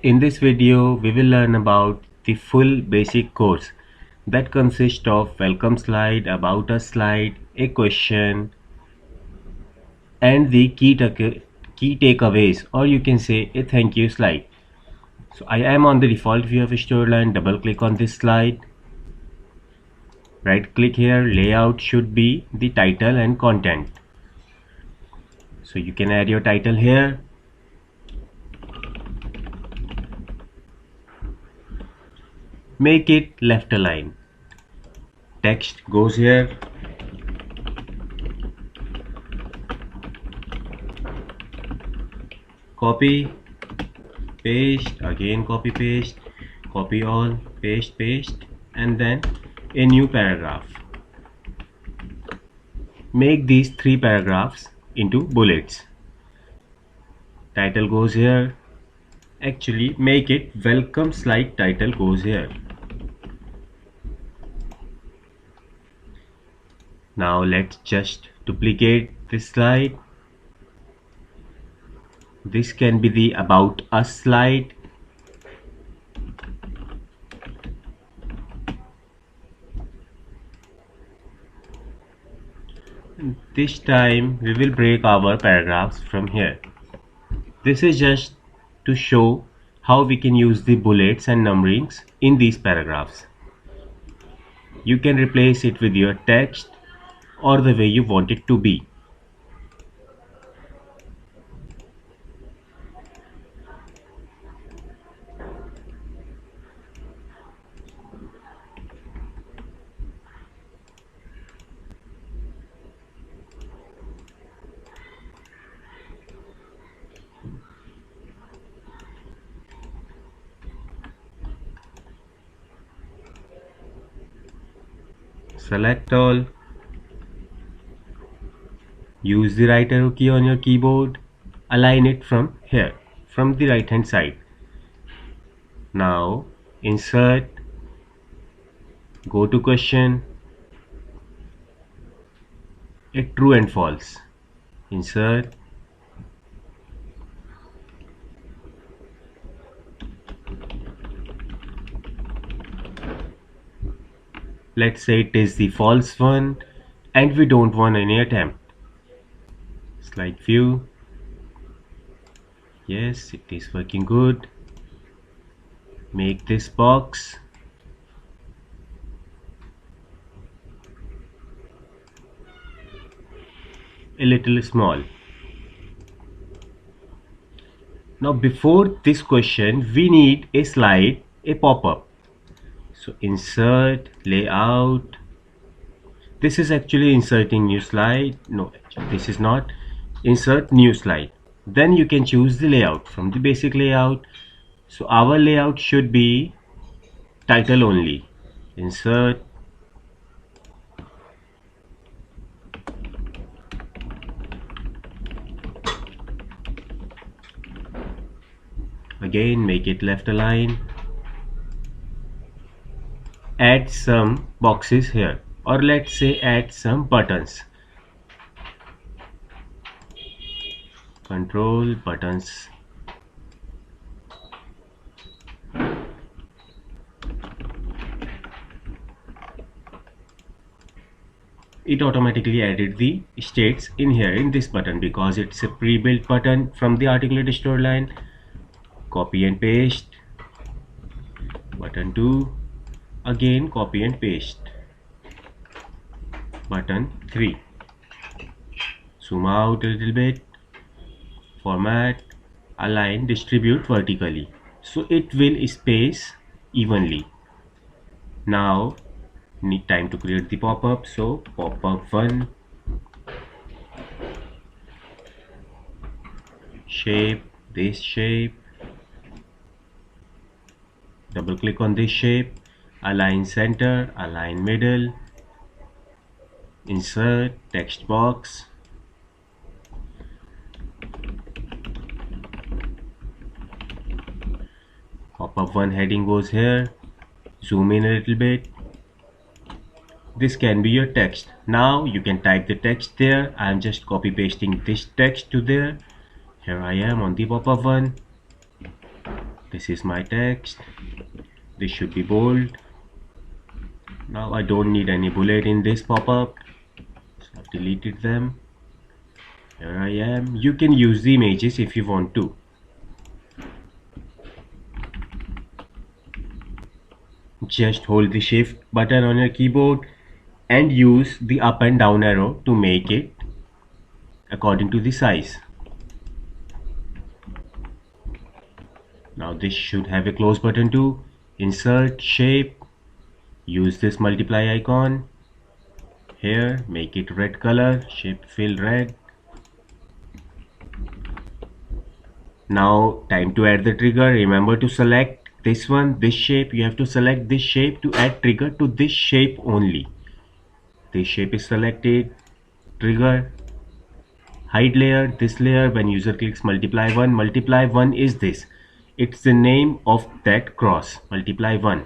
In this video, we will learn about the full basic course that consists of welcome slide, about us slide, a question, and the key takeaways, or you can say a thank you slide. So I am on the default view of Storyline. Double click on this slide. Right click here. Layout should be the title and content. So you can add your title here. Make it left align. Text goes here. Copy, paste, again copy paste, copy all, paste, and then a new paragraph. Make these 3 paragraphs into bullets. Title goes here. Actually, make it welcome slide title goes here. Now let's just duplicate this slide. This can be the about us slide. This time we will break our paragraphs from here. This is just to show how we can use the bullets and numberings in these paragraphs. You can replace it with your text or the way you want it to be. Select all. Use the right arrow key on your keyboard. Align it from here, from the right hand side. Now insert, go to question, a true and false. Insert, let's say it is the false one and we don't want any attempt. Slide view. Yes, it is working good. Make this box a little small. Now before this question we need a slide, a pop-up. So insert, layout. This is actually inserting new slide. No, actually this is not. Insert new slide. Then you can choose the layout from the basic layout. So our layout should be title only. Insert, again make it left align. Add some boxes here, or let's say add some buttons. Control buttons. It automatically added the states in here in this button because it's a pre-built button from the articulated storyline. Copy and paste. Button 2. Again copy and paste. Button 3. Zoom out a little bit. Format, align, distribute vertically. So it will space evenly. Now need time to create the pop-up. So pop-up 1. Shape, this shape. Double click on this shape. Align center, align middle, insert, text box, pop-up 1 heading goes here. Zoom in a little bit. This can be your text. Now you can type the text there. I am just copy pasting this text to there. Here I am on the pop-up 1. This is my text. This should be bold. Now I don't need any bullet in this pop-up, so I've deleted them. Here I am. You can use the images if you want to. Just hold the shift button on your keyboard and use the up and down arrow to make it according to the size. Now this should have a close button too. Insert shape, use this multiply icon here, make it red color, shape fill red. Now time to add the trigger. Remember to select this one, this shape. You have to select this shape to add trigger to this shape only. This shape is selected, trigger, hide layer, this layer. When user clicks multiply 1 is this. It's the name of that cross, multiply 1.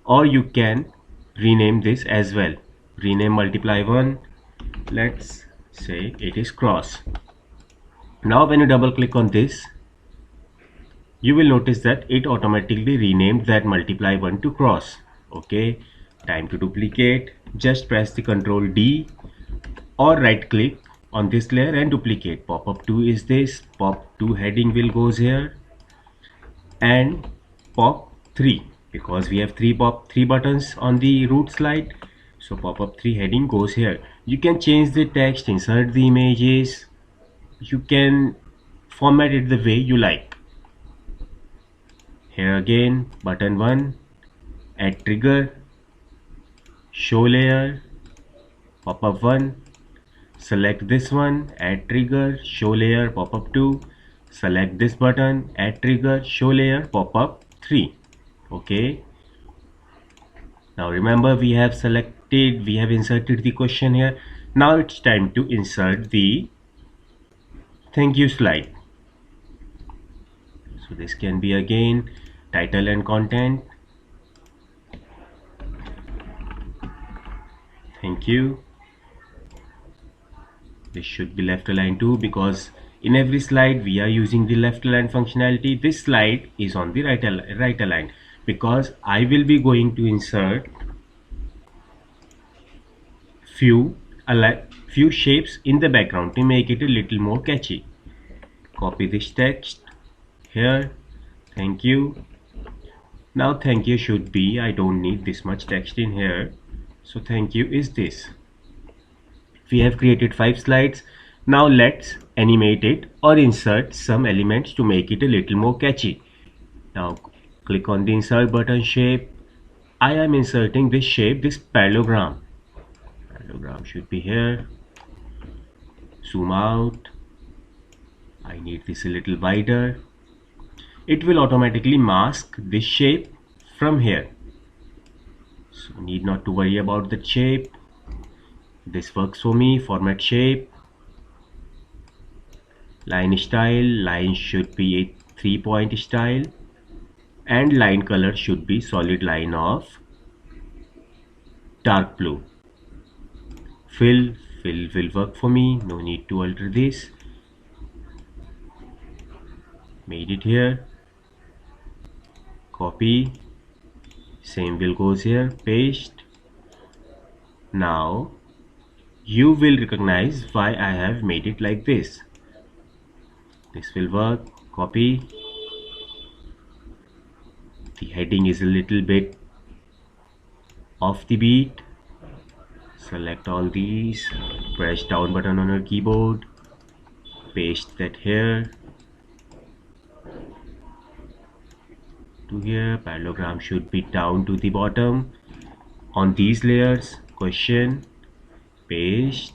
Or you can rename this as well. Rename multiply 1. Let's say it is cross. Now when you double click on this, you will notice that it automatically renamed that multiply 1 to cross. Okay, time to duplicate. Just press the Ctrl D or right click on this layer and duplicate. Pop-up 2 is this. Pop 2 heading will goes here, and pop 3, because we have three buttons on the root slide, so pop-up 3 heading goes here. You can change the text, insert the images, you can format it the way you like. Here again, button 1, add trigger, show layer, pop-up 1, select this one, add trigger, show layer, pop-up 2, select this button, add trigger, show layer, pop-up 3. Okay, now remember we have inserted the question here. Now it's time to insert the thank you slide. So this can be again title and content. Thank you. This should be left aligned too, because in every slide we are using the left align functionality. This slide is on the right align because I will be going to insert few shapes in the background to make it a little more catchy. Copy this text here, thank you. Now thank you should be, I don't need this much text in here, so thank you is this. We have created 5 slides. Now let's animate it or insert some elements to make it a little more catchy. Now click on the insert button, shape. I am inserting this shape, this parallelogram. Parallelogram should be here. Zoom out. I need this a little wider. It will automatically mask this shape from here, so need not to worry about the shape. This works for me. Format shape, line style, line should be a 3-point style, and line color should be solid line of dark blue. Fill will work for me, no need to alter this. Made it here, copy, same will goes here, paste. Now you will recognize why I have made it like this. This will work, copy. The heading is a little bit off the beat. Select all these, press down button on your keyboard, paste that here to here. Parallelogram should be down to the bottom on these layers. Question, paste,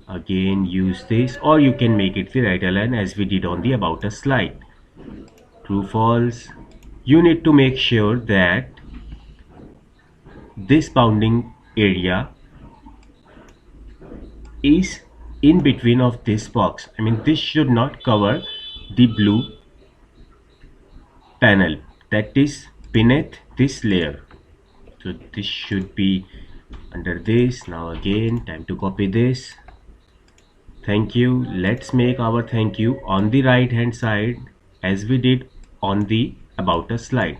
again use this, or you can make it the right align as we did on the about us slide. True false. You need to make sure that this bounding area is in between of this box. I mean, this should not cover the blue panel that is beneath this layer, so this should be under this. Now again, time to copy this. Thank you. Let's make our thank you on the right hand side as we did on the About Us slide.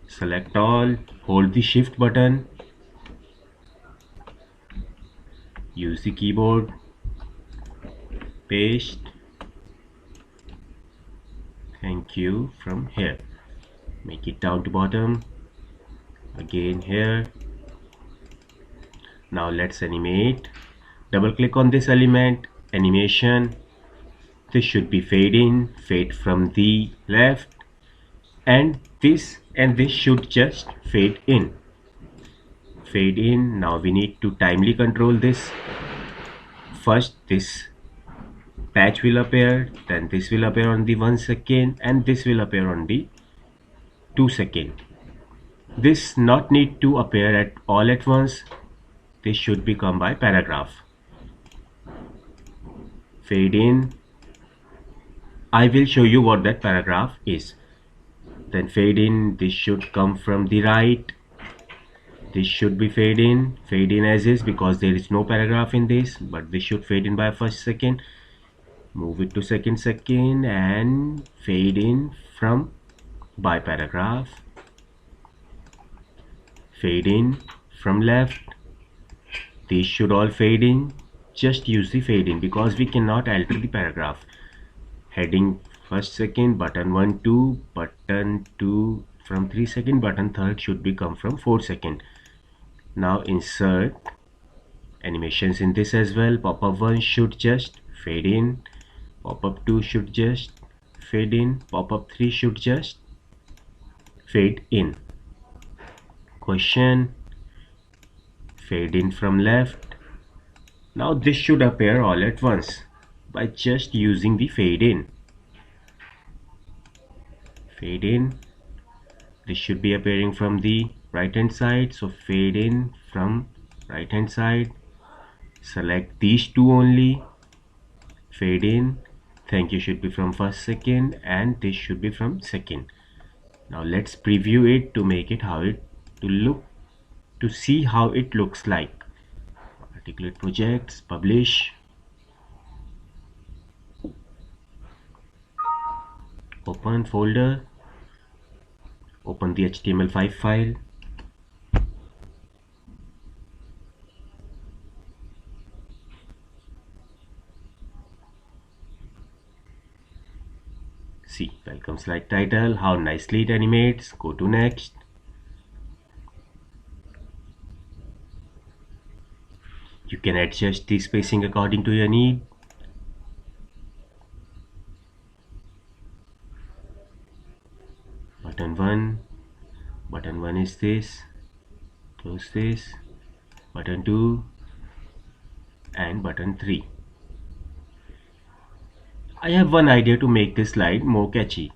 Select all, hold the Shift button, use the keyboard, paste thank you from here. Make it down to bottom, again here. Now let's animate. Double click on this element, animation. This should be fade in, fade from the left, and this should just fade in. Fade in. Now we need to timely control this. First this patch will appear, then this will appear on the 1 second, and this will appear on the 2 second. This not need to appear at all at once. This should become by paragraph. Fade in. I will show you what that paragraph is. Then fade in. This should come from the right. This should be fade in as is, because there is no paragraph in this, but this should fade in by first second. Move it to second, and fade in from by paragraph. Fade in from left. These should all fade in. Just use the fade in because we cannot alter the paragraph. Heading first second, button 1 2, button 2 from 3 second, button 3rd should be come from 4 second. Now insert animations in this as well. Pop-up 1 should just fade in. Pop-up 2 should just fade in. Pop-up 3 should just fade in. Question, fade in from left. Now this should appear all at once by just using the fade in. Fade in. This should be appearing from the right hand side, so fade in from right hand side. Select these two only. Fade in. Thank you should be from first second, and this should be from second. Now let's preview it to make it how it to look, to see how it looks like. Articulate projects, publish, open folder, open the HTML5 file, see welcome slide title, how nicely it animates. Go to next. You can adjust the spacing according to your need. Button 1 is this. Close this. Button 2 and button 3. I have one idea to make this slide more catchy.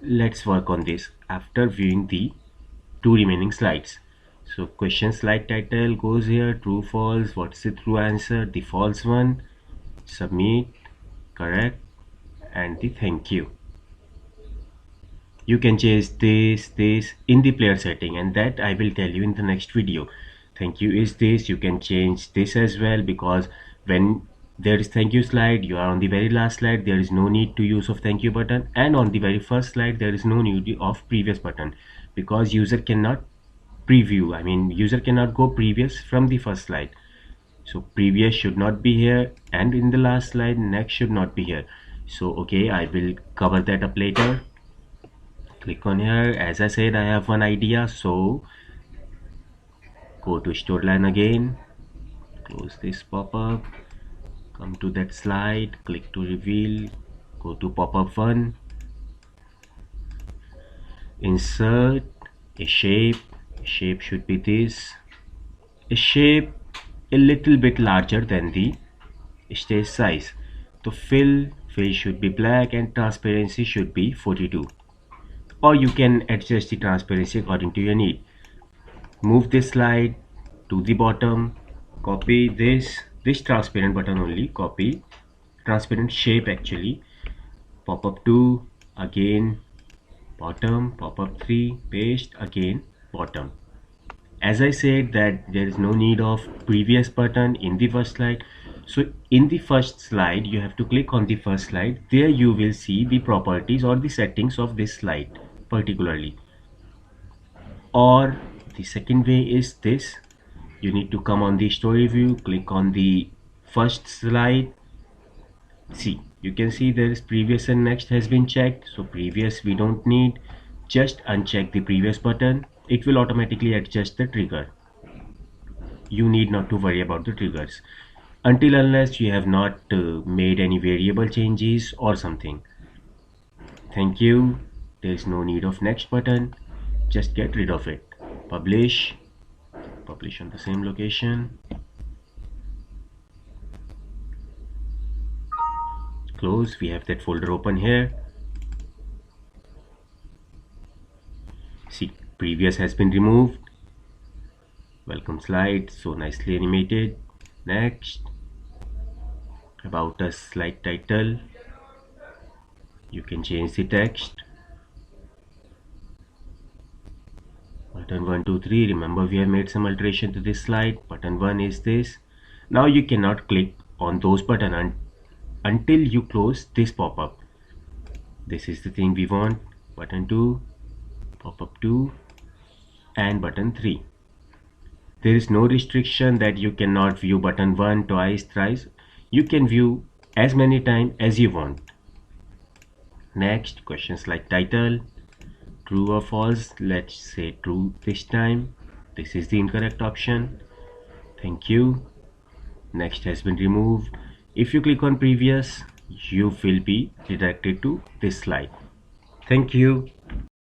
Let's work on this after viewing the 2 remaining slides. So question slide title goes here, true, false. What's the true answer? The false one. Submit, correct, and the thank you. You can change this in the player setting, and that I will tell you in the next video. Thank you is this. You can change this as well, because when there is thank you slide, you are on the very last slide, there is no need to use of thank you button, and on the very first slide there is no need of previous button, because user cannot preview, user cannot go previous from the first slide. So previous should not be here, and in the last slide next should not be here. So okay, I will cover that up later. Click on here. As I said, I have one idea, so go to storyline again, close this pop-up, come to that slide, click to reveal, go to pop-up 1, insert a shape. Shape should be this. A shape a little bit larger than the stage size. The fill should be black, and transparency should be 42, or you can adjust the transparency according to your need. Move this slide to the bottom, copy this transparent button only, copy transparent shape actually. Pop-up 2 again bottom, pop-up 3 paste again bottom. As I said that there is no need of previous button in the first slide, So in the first slide, you have to click on the first slide. There you will see the properties or the settings of this slide particularly. Or the second way is this. You need to come on the story view, click on the first slide. See, you can see there is previous and next has been checked. So previous we don't need. Just uncheck the previous button. It will automatically adjust the trigger. You need not to worry about the triggers until unless you have not made any variable changes or something. Thank you. There is no need of next button. Just get rid of it. Publish. Publish on the same location. Close. We have that folder open here. See, previous has been removed. Welcome slide, so nicely animated. Next, about us slide title. You can change the text. Button 1, 2, 3. Remember, we have made some alteration to this slide. Button 1 is this. Now you cannot click on those buttons until you close this pop-up. This is the thing we want. Button 2, pop-up 2, and button 3. There is no restriction that you cannot view button 1 twice, thrice. You can view as many times as you want. Next, questions like title, true or false. Let's say true this time. This is the incorrect option. Thank you. Next has been removed. If you click on previous, you will be redirected to this slide. Thank you.